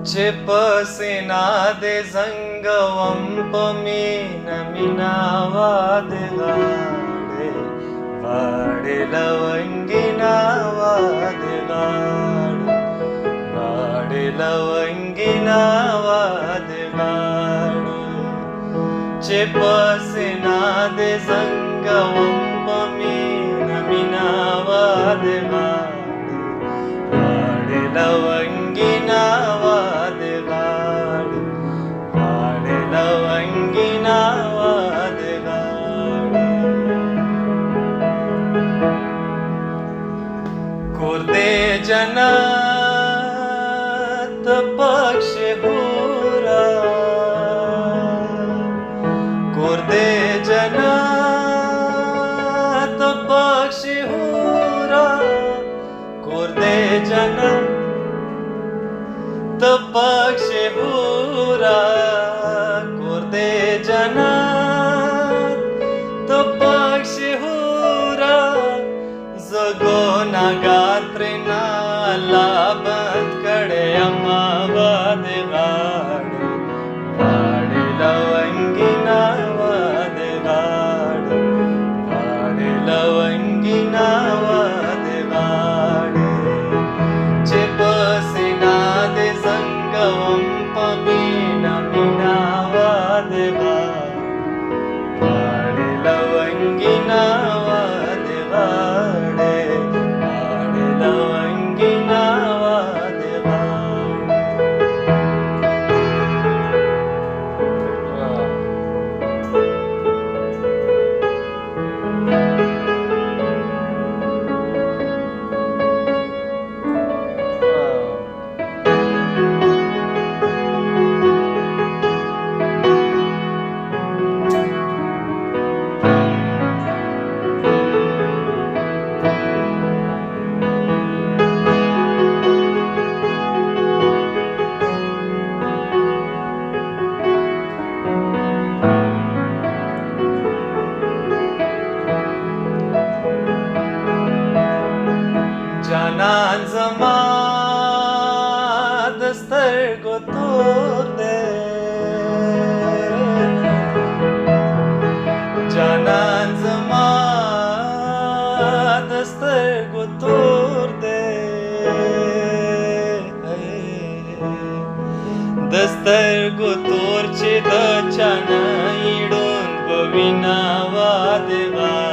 Cepăsina de zangăvam pe mine vadegade, vade lăvangina vadegade, vade lăvangina vadegade. Cepăsina de zangăvam pe mine vadegade, vade lăvangina vadegade, vade lăvangina vadegade. Kurde janat pakshe hura, kurde janat pakshe hura, kurde janat pakshe hura, kurde janat pakshe hura. Zagona gatrina laband kade amma vadegade, vade lăvangina vadegade, vade lăvangina vadegade. Cepăsina de zangăvam pe mine vadegade, vade lăvangina vadegade, vade lăvangina vadegade. Canan zaman dastar gotur de, canan zaman dastar gotur de, dastar gotur ce da cana idun bavina vadegade.